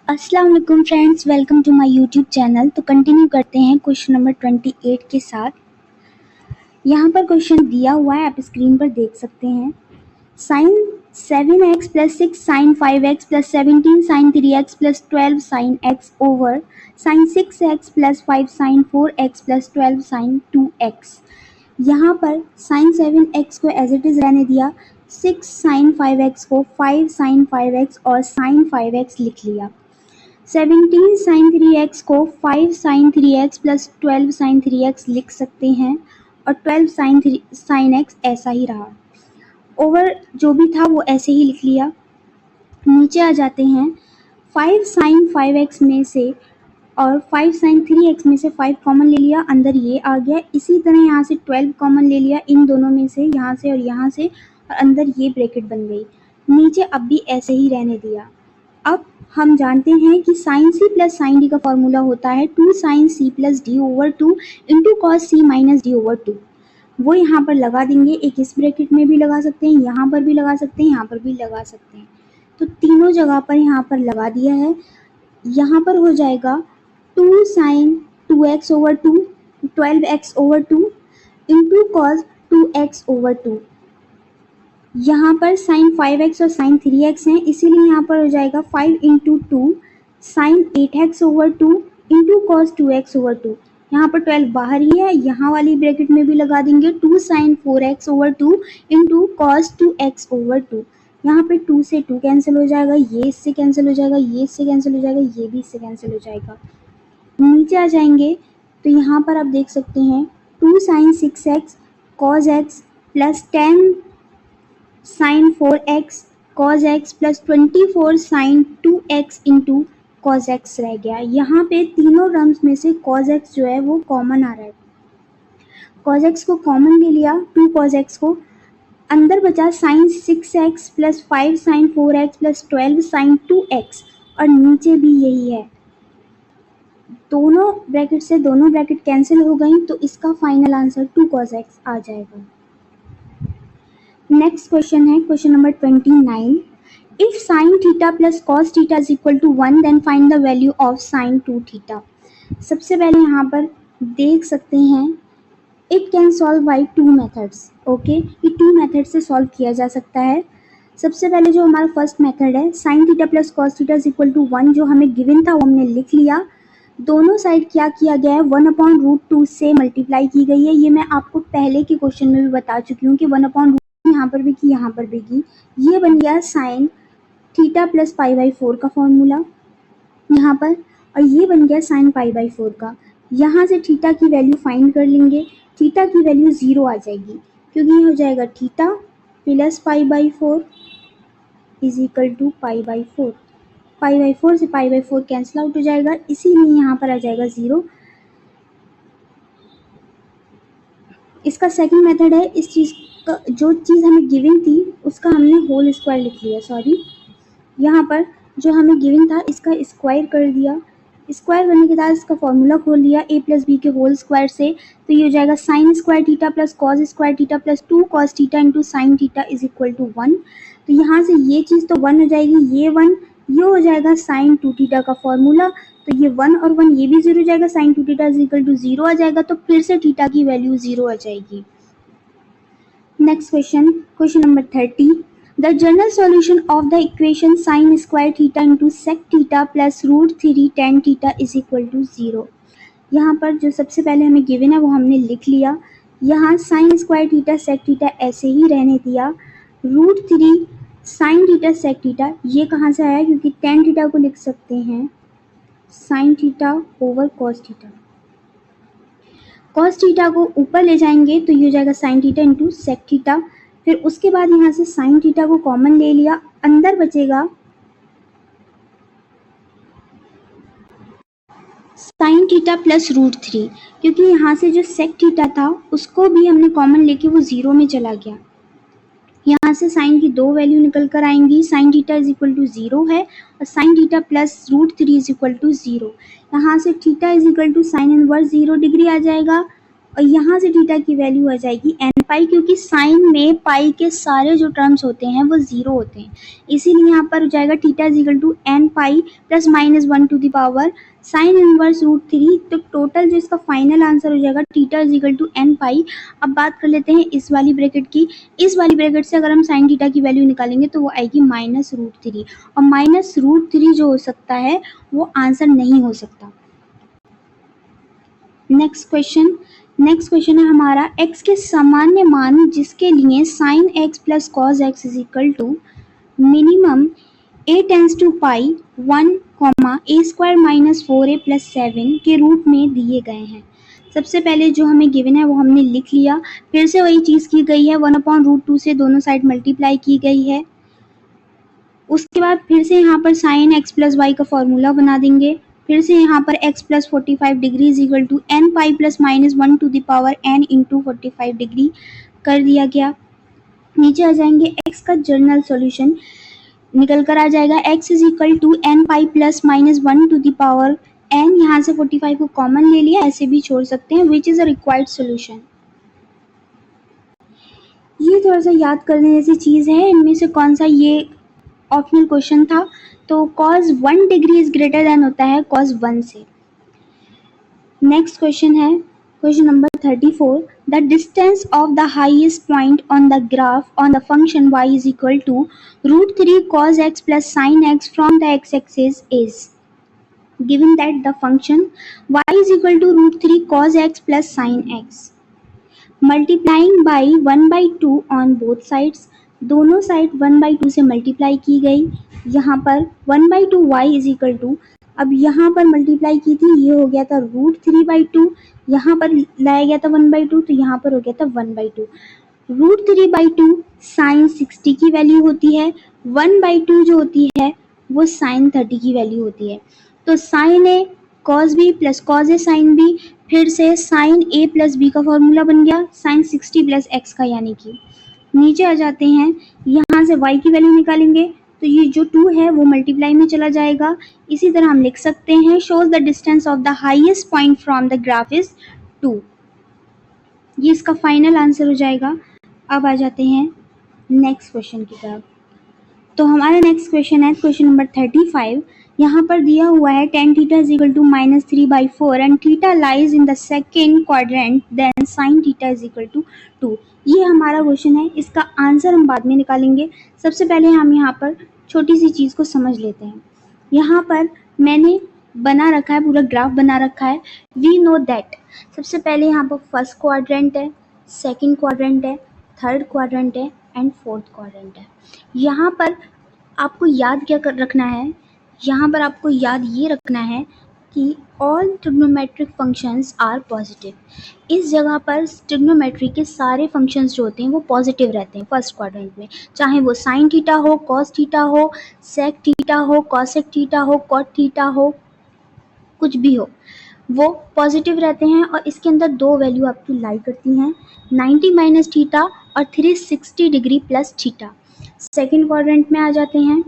अस्सलाम वालेकुम friends, welcome to my YouTube channel. तो कंटिन्यू करते हैं क्वेश्चन नंबर 28 के साथ। यहाँ पर क्वेश्चन दिया हुआ है, आप स्क्रीन पर देख सकते हैं। Sine 7x plus 6 sine 5x plus 17 sine 3x plus 12 sine x over sine 6x plus 5 sine 4x plus 12 sine 2x। यहाँ पर साइन 7x को एज इट इज़ रहने दिया, 6 साइन 5x को 5 साइन 5x और साइन 5x लिख लिया। 17 sine 3x को 5 sign 3x plus 12 sign 3x लिख सकते हैं और 12 साइन x ऐसा ही रहा। ओवर जो भी था वो ऐसे ही लिख लिया। नीचे आ जाते हैं, 5 साइन 5x में से और 5 साइन 3x में से 5 कॉमन ले लिया, अंदर ये आ गया। इसी तरह यहाँ से 12 कॉमन ले लिया इन दोनों में से, यहाँ से और यहाँ से, और अंदर ये ब्रैकेट बन गई। नीचे अब भी ऐसे ही रहने दिया। अब हम जानते हैं कि sine C plus sine D का फॉर्मूला होता है 2 sine C plus D over 2 into cos C minus D over 2। वो यहाँ पर लगा देंगे, एक इस ब्रैकेट में भी लगा सकते हैं, यहाँ पर भी लगा सकते हैं, यहाँ पर भी लगा सकते हैं। तो तीनों जगह पर यहाँ पर लगा दिया है। यहाँ पर हो जाएगा 2 sine 2x over 2 12x over 2 into cos 2x over 2। यहाँ पर साइन 5x और साइन 3x हैं, इसीलिए यहाँ पर हो जाएगा 5 into 2 sine 8x over 2 into cos 2x over 2। यहाँ पर 12 बाहर ही है, यहाँ वाली ब्रैकेट में भी लगा देंगे 2 sine 4x over 2 into cos 2x over 2। यहाँ पे 2 से 2 कैंसिल हो जाएगा, ये इससे कैंसिल हो जाएगा, ये इससे कैंसिल हो जाएगा, ये भी इससे कैंसिल हो जाएगा। नीचे आ जाएंगे तो यहाँ पर आप देख सकते हैं 2 sine 6x cos x plus 10 sine 4x cos x plus 24 sine 2x into cos x रह गया। यहाँ पे तीनों टर्म्स में से कॉस x जो है वो कॉमन आ रहा है। कॉस x को कॉमन ले लिया, 2 कॉस x को, अंदर बचा sine 6x plus 5 sine 4x plus 12 sine 2x, और नीचे भी यही है। दोनों ब्रैकेट से दोनों ब्रैकेट कैंसिल हो गई, तो इसका फाइनल आंसर 2 cos x आ जाएगा। नेक्स्ट क्वेश्चन है question number 29। If sine theta plus cos theta is equal to 1 then find the value of sine 2 theta. सबसे पहले यहाँ पर देख सकते हैं, it can solve by 2 methods. Okay, ये 2 मेथड से सॉल्व किया जा सकता है। सबसे पहले जो हमारा फर्स्ट मेथड है, sine theta plus cos theta is equal to 1, जो हमें गिवन था वो हमने लिख लिया। दोनों साइड क्या किया गया है, 1/√2 से मल्टीप्लाई की गई है। ये मैं आपको पहले के क्वेश्चन में भी बता चुकी हूँ कि 1/√2 यहाँ पर भी की, यहाँ पर भी की। ये बन गया sign theta plus pi by 4 का फॉर्मूला यहाँ पर, और ये बन गया साइन पाई बाई 4 का। यहाँ से थीटा की वैल्यू फाइंड कर लेंगे। थीटा की वैल्यू 0 आ जाएगी, क्योंकि ये हो जाएगा theta plus pi by 4 is equal to pi by 4। Pi by 4 से पाई बाई 4 कैंसिल आउट हो जाएगा, इसीलिए यहाँ पर आ जाएगा 0। इसका सेकंड मेथड है, इस चीज़ का, जो चीज़ हमें गिवन थी उसका हमने होल स्क्वायर लिख लिया। सॉरी, यहाँ पर जो हमें गिवन था इसका स्क्वायर कर दिया। स्क्वायर करने के बाद इसका फॉर्मूला खोल लिया a प्लस बी के होल स्क्वायर से, तो ये हो जाएगा sine square theta plus cos square theta plus 2 cos theta into sine theta is equal to 1। तो यहाँ से ये चीज़ तो 1 हो जाएगी, ये 1, ये हो जाएगा साइन 2 थीटा का फॉर्मूला। तो ये 1 और 1 ये भी 0 हो जाएगा, sine 2 theta is equal to 0 आ जाएगा, तो फिर से थीटा की वैल्यू 0 आ जाएगी। Next question, question number 30। The general solution of the equation sin square theta into sec theta plus root 3 tan theta is equal to 0। यहाँ पर जो सबसे पहले हमें गिवन है वो हमने लिख लिया। यहाँ sin square theta sec theta ऐसे ही रहने दिया। Root 3 sin theta sec theta ये कहाँ से आया, क्योंकि tan थीटा को लिख सकते हैं sin theta over cos theta. cos theta को ऊपर ले जाएंगे तो ये हो जाएगा sin theta into sec theta. फिर उसके बाद यहाँ से साइन थीटा को कॉमन ले लिया, अंदर बचेगा साइन थीटा प्लस रूट 3, क्योंकि यहाँ से जो सेक थीटा था उसको भी हमने कॉमन लेके वो 0 में चला गया। यहाँ से साइन की 2 वैल्यू निकल कर आएंगी, sine theta is equal to 0 है और sine theta plus root 3 is equal to 0। यहाँ से theta is equal to sine inverse 0 degree आ जाएगा और यहाँ से थीटा की वैल्यू आ जाएगी एन पाई, क्योंकि साइन में पाई के सारे जो टर्म्स होते हैं वो जीरो होते हैं, इसीलिए यहाँ पर हो जाएगा theta is equal to N pi plus minus 1 to the power sine inverse root 3। तो टोटल जो इसका फाइनल आंसर हो जाएगा theta is equal to N pi. अब बात कर लेते हैं इस वाली ब्रैकेट की। इस वाली ब्रैकेट से अगर हम साइन थीटा की वैल्यू निकालेंगे तो वो आएगी माइनस रूट 3, और माइनस रूट 3 जो हो सकता है वो आंसर नहीं हो सकता। नेक्स्ट क्वेश्चन है हमारा, x के सामान्य मान जिसके लिए sine x plus cos x is equal to minimum a tends to pi 1 a square minus 4a plus 7 के रूप में दिए गए हैं। सबसे पहले जो हमें गिवन है वो हमने लिख लिया, फिर से वही चीज़ की गई है, 1/√2 से दोनों साइड मल्टीप्लाई की गई है। उसके बाद फिर से यहाँ पर साइन x प्लस वाई का फॉर्मूला बना देंगे, फिर से यहाँ पर x plus 45 degree is equal to N pi plus minus 1 to the power n into 45 degree कर दिया गया। नीचे आ जाएंगे, x का जनरल सॉल्यूशन निकल कर आ जाएगा, x is equal to N pi plus minus 1 to the power n, यहाँ से 45 को कॉमन ले लिया, ऐसे भी छोड़ सकते हैं, which is a required solution. ये थोड़ा सा याद करने जैसी चीज़ है, इनमें से कौन सा ये ऑप्शनल क्वेश्चन था, तो cos 1 degree is greater than होता है cos 1 से। नेक्स्ट क्वेश्चन है question number 34, the distance of the highest point on the graph on the function y is equal to √3 cos x plus sin x from the x axis is given that the function y is equal to √3 cos x plus sin x multiplying by 1/2 on both sides. दोनों side 1/2 से multiply की गई, यहाँ पर 1/2 y is equal to, अब यहाँ पर multiply की थी, ये हो गया था √3/2, यहाँ पर लाया गया था 1/2, तो यहाँ पर हो गया था 1/2। √3/2 साइन 60 की वैल्यू होती है, 1/2 जो होती है वो साइन 30 की वैल्यू होती है। तो sign A cos B plus cos A sine B, फिर से साइन ए प्लस बी का फॉर्मूला बन गया साइन 60 प्लस एक्स का, यानी कि नीचे आ जाते हैं, यहाँ से y की वैल्यू निकालेंगे तो ये जो 2 है वो मल्टीप्लाई में चला जाएगा। इसी तरह हम लिख सकते हैं, shows the distance of the highest point from the graph is 2। ये इसका फाइनल आंसर हो जाएगा। अब आ जाते हैं नेक्स्ट क्वेश्चन की तरफ। तो हमारा नेक्स्ट क्वेश्चन है क्वेश्चन नंबर 35। यहाँ पर दिया हुआ है tan theta is equal to -3/4 and theta lies in the second quadrant, then sine theta is equal to 2। ये हमारा क्वेश्चन है, इसका आंसर हम बाद में निकालेंगे। सबसे पहले हम यहाँ पर छोटी सी चीज़ को समझ लेते हैं। यहाँ पर मैंने बना रखा है, पूरा ग्राफ बना रखा है। वी नो दैट सबसे पहले यहाँ पर फर्स्ट क्वाड्रेंट है, सेकेंड क्वाड्रेंट है, थर्ड क्वाड्रेंट है एंड फोर्थ क्वाड्रेंट है। यहाँ पर आपको याद क्या रखना है, यहाँ पर आपको याद ये रखना है कि all trigonometric functions are positive. इस जगह पर ट्रिग्नोमेट्री के सारे फंक्शंस जो होते हैं वो पॉजिटिव रहते हैं फर्स्ट क्वाड्रेंट में, चाहे वो साइन थीटा हो, कॉस थीटा हो, सेक थीटा हो, कॉसेक थीटा हो, कॉट थीटा हो, कुछ भी हो, वो पॉजिटिव रहते हैं। और इसके अंदर दो वैल्यू आपकी लाई करती हैं, 90 माइनस थीटा और 360 degree plus theta. Second quadrant में आ जाते हैं,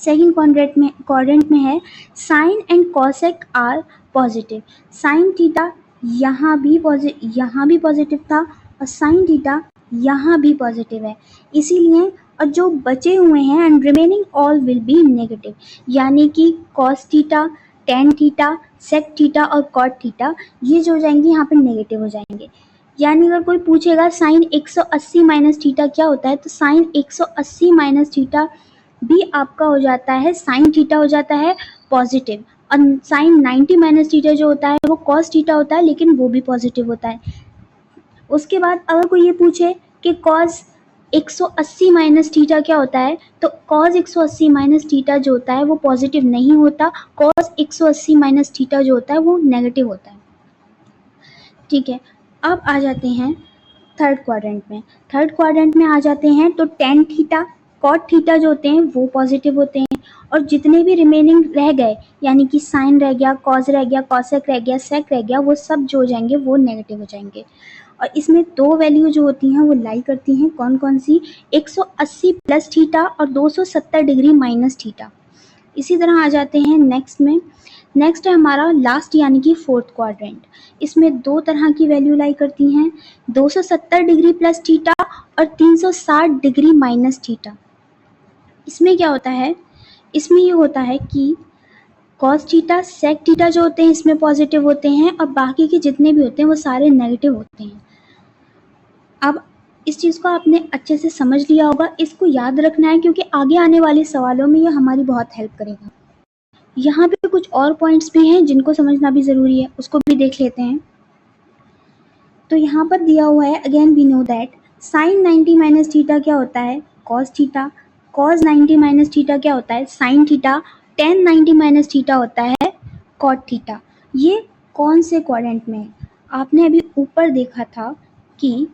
सेकेंड क्वाड्रेंट में है sine and cosec are positive. Sine theta यहाँ भी पॉजिटिव था और साइन थीटा यहाँ भी पॉजिटिव है, इसीलिए और जो बचे हुए हैं and remaining all will be negative, यानी कि cos theta, tan theta, sec theta और कॉट थीटा ये जो हो जाएंगे यहाँ पे नेगेटिव हो जाएंगे। यानी अगर कोई पूछेगा साइन 180 माइनस थीटा क्या होता है, तो साइन 180 माइनस थीटा भी आपका हो जाता है, साइन थीटा हो जाता है पॉजिटिव, और साइन 90 माइनस थीटा जो होता है वो कॉस थीटा होता है, लेकिन वो भी पॉजिटिव होता है। उसके बाद अगर कोई ये पूछे कि कॉस 180 माइनस थीटा क्या होता है, तो कॉस 180 माइनस थीटा जो होता है वो पॉजिटिव नहीं होता, कॉस 180 माइनस थीटा जो होता है वो नेगेटिव होता है। ठीक है, अब आ जाते हैं थर्ड क्वाड्रेंट में आ जाते हैं, तो टेन थीटा, कॉट थीटा जो होते हैं वो पॉजिटिव होते हैं, और जितने भी रिमेनिंग रह गए यानी कि साइन रह गया, कॉस रह गया, कॉसेक रह गया, सेक रह गया, वो सब जो हो जाएंगे वो नेगेटिव हो जाएंगे। और इसमें दो वैल्यू जो होती हैं वो लाई करती हैं, कौन कौन सी, 180 प्लस थीटा और 270 डिग्री माइनस थीटा। इसी तरह आ जाते हैं नेक्स्ट में, नेक्स्ट है हमारा लास्ट यानी कि फोर्थ क्वाड्रेंट। इसमें दो तरह की वैल्यू लाई करती हैं, 270 डिग्री प्लस थीटा और 360 डिग्री माइनस थीटा। इसमें क्या होता है, इसमें ये होता है कि कॉस थीटा सेक थीटा जो होते हैं इसमें पॉजिटिव होते हैं और बाकी के जितने भी होते हैं वो सारे नेगेटिव होते हैं। अब इस चीज़ को आपने अच्छे से समझ लिया होगा, इसको याद रखना है क्योंकि आगे आने वाले सवालों में ये हमारी बहुत हेल्प करेगा। यहाँ पे कुछ और पॉइंट्स भी हैं जिनको समझना भी ज़रूरी है, उसको भी देख लेते हैं। तो यहाँ पर दिया हुआ है, again we know that sine 90 minus theta क्या होता है, cos theta. Cos 90 minus theta क्या होता है, sine theta. Tan 90 minus theta होता है कॉट थीटा। ये कौन से क्वाड्रेंट में है, आपने अभी ऊपर देखा था कि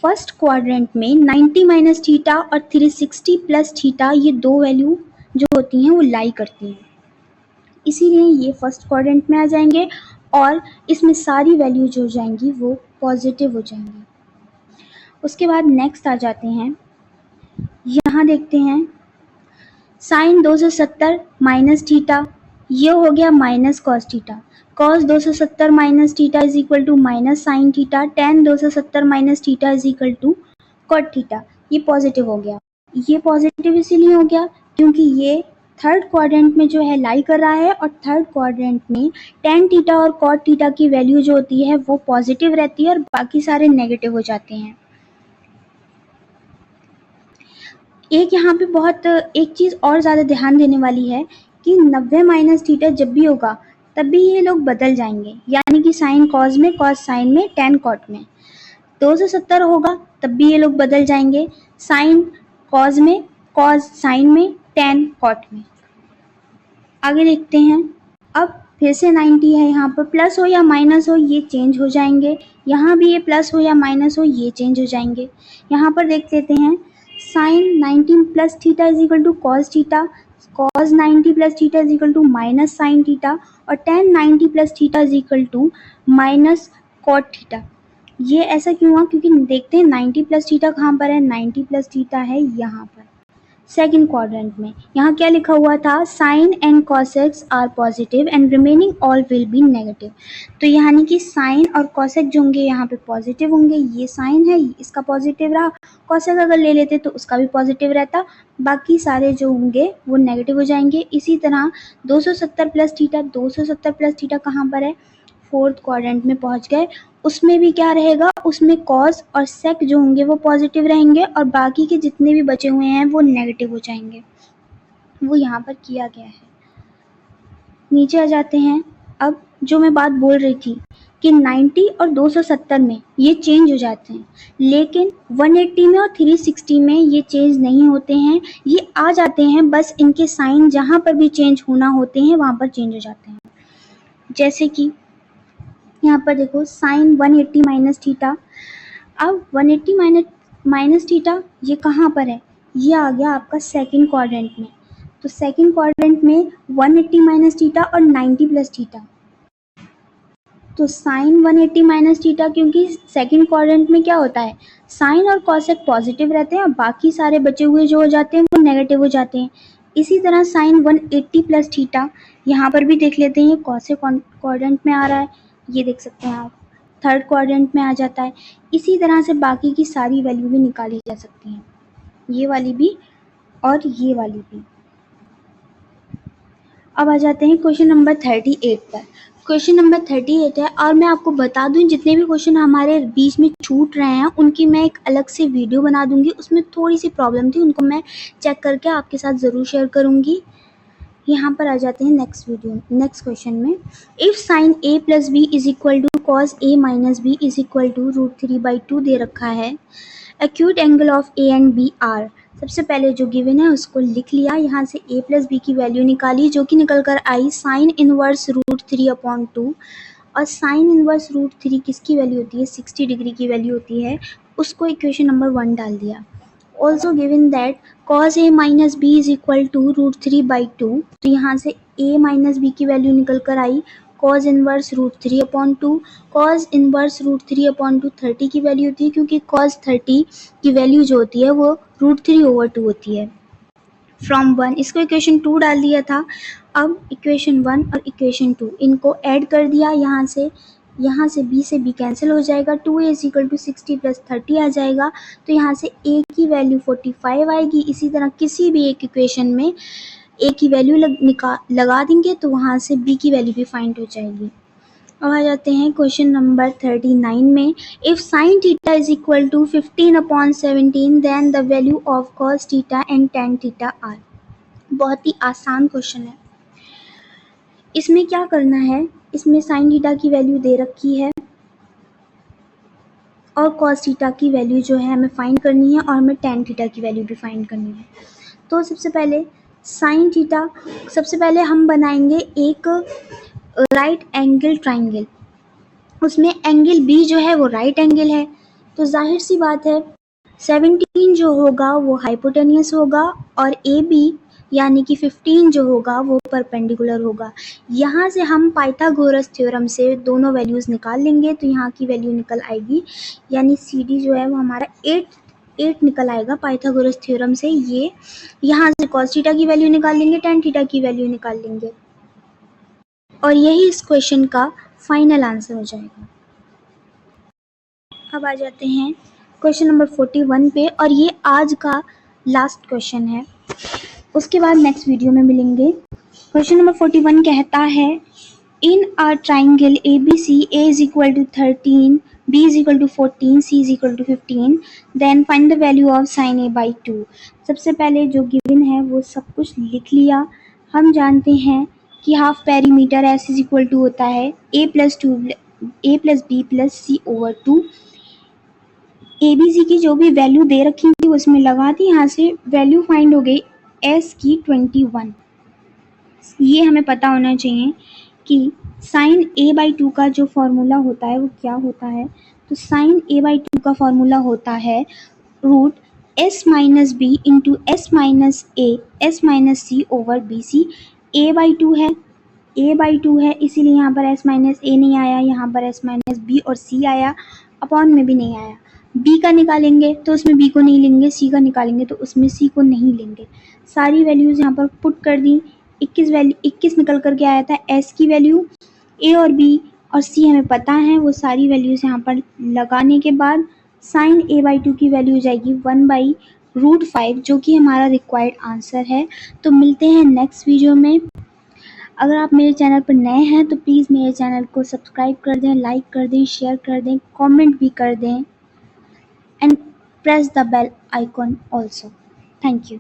फर्स्ट क्वाड्रेंट में 90 माइनस थीटा और 360 प्लस थीटा ये दो वैल्यू जो होती हैं वो लाई करती हैं, इसीलिए ये फर्स्ट क्वाड्रेंट में आ जाएंगे और इसमें सारी वैल्यू जो हो जाएंगी वो पॉजिटिव हो जाएंगी। उसके बाद नेक्स्ट आ जाते हैं, यहाँ देखते हैं साइन 270 माइनस थीटा, ये हो गया minus cos theta. Cos 270 minus theta is equal to minus sine theta. Tan 270 minus theta is equal to cot theta. ये पॉजिटिव हो गया। ये पॉजिटिव इसीलिए हो गया क्योंकि ये थर्ड क्वाड्रेंट में जो है लाई कर रहा है और थर्ड क्वाड्रेंट में टेन थीटा और कॉट थीटा की वैल्यू जो होती है वो पॉजिटिव रहती है और बाकी सारे नेगेटिव हो जाते हैं। एक यहाँ पे बहुत एक चीज़ और ज़्यादा ध्यान देने वाली है कि 90 माइनस थीटा जब भी होगा तब भी ये लोग बदल जाएंगे, यानी कि साइन कॉस में, कॉस साइन में, टेन कॉट में। 270 होगा तब भी ये लोग बदल जाएंगे, साइन कॉस में, कॉस साइन में, टेन कॉट में। आगे देखते हैं, अब फिर से 90 है, यहाँ पर प्लस हो या माइनस हो ये चेंज हो जाएंगे, यहाँ भी ये प्लस हो या माइनस हो ये चेंज हो जाएंगे। यहाँ पर देख लेते हैं sine 90 plus theta is equal to cos theta, cos 90 plus theta is equal to minus sine theta और tan 90 plus theta is equal to minus cot theta. ये ऐसा क्यों हुआ, क्योंकि देखते हैं 90 प्लस थीटा कहाँ पर है, 90 प्लस थीटा है यहाँ पर सेकेंड क्वाड्रेंट में। यहाँ क्या लिखा हुआ था, sine and cosecs are positive and remaining all will be negative. तो यानी कि साइन और कॉसेक जो होंगे यहाँ पे पॉजिटिव होंगे, ये साइन है इसका पॉजिटिव रहा, कॉसेक अगर ले लेते तो उसका भी पॉजिटिव रहता, बाकी सारे जो होंगे वो नेगेटिव हो जाएंगे। इसी तरह 270 प्लस थीटा, 270 प्लस थीटा कहाँ पर है, फोर्थ क्वाड्रेंट में पहुंच गए, उसमें भी क्या रहेगा, उसमें कॉस और सेक जो होंगे वो पॉजिटिव रहेंगे और बाकी के जितने भी बचे हुए हैं वो नेगेटिव हो जाएंगे। वो यहाँ पर किया गया है। नीचे आ जाते हैं, अब जो मैं बात बोल रही थी कि 90 और 270 में ये चेंज हो जाते हैं, लेकिन 180 में और 360 में ये चेंज नहीं होते हैं, ये आ जाते हैं, बस इनके साइन जहाँ पर भी चेंज होना होते हैं वहाँ पर चेंज हो जाते हैं। जैसे कि यहाँ पर देखो साइन 180 माइनस थीटा, अब 180 माइनस थीटा ये कहाँ पर है, ये आ गया आपका सेकंड क्वाड्रेंट में। तो सेकंड क्वाड्रेंट में 180 माइनस थीटा और 90 प्लस थीटा, तो साइन 180 माइनस थीटा, क्योंकि सेकंड क्वाड्रेंट में क्या होता है, साइन और कॉसेक पॉजिटिव रहते हैं और बाकी सारे बचे हुए जो हो जाते हैं वो नेगेटिव हो जाते हैं। इसी तरह साइन 180 प्लस थीटा, यहाँ पर भी देख लेते हैं, ये कौन क्वाड्रेंट में आ रहा है, ये देख सकते हैं आप, थर्ड क्वाड्रेंट में आ जाता है। इसी तरह से बाकी की सारी वैल्यू भी निकाली जा सकती हैं, ये वाली भी और ये वाली भी। अब आ जाते हैं क्वेश्चन नंबर 38 पर। क्वेश्चन नंबर 38 है और मैं आपको बता दूं जितने भी क्वेश्चन हमारे बीच में छूट रहे हैं उनकी मैं एक अलग से वीडियो बना दूंगी, उसमें थोड़ी सी प्रॉब्लम थी, उनको मैं चेक करके आपके साथ ज़रूर शेयर करूंगी। यहाँ पर आ जाते हैं नेक्स्ट क्वेश्चन में, if sine a plus b is equal to cos a minus b is equal to √3/2 दे रखा है, acute angle of a and b are. सबसे पहले जो गिवन है उसको लिख लिया, यहाँ से a प्लस बी की वैल्यू निकाली जो कि निकल कर आई साइन इनवर्स √3/2, और साइन इनवर्स √3 किसकी वैल्यू होती है, 60 डिग्री की वैल्यू होती है, उसको इक्वेशन नंबर 1 डाल दिया। Also given that cos a minus b is equal to √3/2, तो यहाँ से a माइनस बी की वैल्यू निकल कर आई cos इनवर्स √3/2, cos इनवर्स √3/2 30 की वैल्यू होती है, क्योंकि cos 30 की वैल्यू जो होती है वो √3/2 होती है। फ्रॉम 1 इसको इक्वेशन 2 डाल दिया था। अब इक्वेशन 1 और इक्वेशन 2 इनको ऐड कर दिया, यहाँ से b कैंसिल हो जाएगा, 2a = 60 + 30 आ जाएगा, तो यहाँ से a की वैल्यू 45 आएगी। इसी तरह किसी भी एक इक्वेशन में a की वैल्यू लगा देंगे तो वहाँ से b की वैल्यू भी फाइंड हो जाएगी। अब आ जाते हैं क्वेश्चन नंबर 39 में। If sin theta is equal to 15/17 then the value of cos theta and tan theta are. बहुत ही आसान क्वेश्चन है। इसमें क्या करना है, इसमें sin थीटा की वैल्यू दे रखी है और cos थीटा की वैल्यू जो है हमें फाइंड करनी है और हमें tan थीटा की वैल्यू भी फाइंड करनी है। तो सबसे पहले sin थीटा, सबसे पहले हम बनाएंगे एक राइट एंगल ट्राइंगल। उसमें एंगल बी जो है वो राइट एंगल है, तो जाहिर सी बात है 17 जो होगा वो हाइपोटेनियस होगा और ए बी यानी कि 15 जो होगा वो परपेंडिकुलर होगा। यहाँ से हम पाइथागोरस थ्योरम से दोनों वैल्यूज़ निकाल लेंगे, तो यहाँ की वैल्यू निकल आएगी, यानी सी डी जो है वो हमारा 8 निकल आएगा पाइथागोरस थ्योरम से। ये यहाँ से cos थीटा की वैल्यू निकाल लेंगे, tan थीटा की वैल्यू निकाल लेंगे और यही इस क्वेश्चन का फाइनल आंसर हो जाएगा। अब आ जाते हैं क्वेश्चन नंबर 41 पे, और ये आज का लास्ट क्वेश्चन है, उसके बाद नेक्स्ट वीडियो में मिलेंगे। क्वेश्चन नंबर 41 कहता है in a triangle ABC A is equal to 13, B is equal to 14, C is equal to 15, then find the value of sin A by 2। सबसे पहले जो गिवन है वो सब कुछ लिख लिया। हम जानते हैं कि half perimeter S is equal to होता है A plus B plus C over 2। ABC की जो भी वैल्यू दे रखी थी उसमें लगा दी, यहाँ से वैल्यू फाइंड हो गई S की 21। ये हमें पता होना चाहिए कि sin A/2 का जो फॉर्मूला होता है वो क्या होता है। तो sin A/2 का फॉर्मूला होता है √S - B × S - A S - C over BC। A/2 है, A/2 है, इसीलिए यहाँ पर S - A नहीं आया, यहाँ पर S - B और C आया, अपॉन में भी नहीं आया। B का निकालेंगे तो उसमें B को नहीं लेंगे, C का निकालेंगे तो उसमें C को नहीं लेंगे। सारी वैल्यूज़ यहाँ पर पुट कर दी। 21 निकल करके आया था। S की वैल्यू A और B और C हमें पता है, वो सारी वैल्यूज़ यहाँ पर लगाने के बाद sin A/2 की वैल्यू हो जाएगी 1/√5, जो कि हमारा रिक्वायर्ड आंसर है। तो मिलते हैं नेक्स्ट वीडियो में। अगर आप मेरे चैनल पर नए हैं तो प्लीज़ मेरे चैनल को सब्सक्राइब कर दें, लाइक कर दें, शेयर कर दें, कमेंट भी कर दें, and press the bell icon also. Thank you.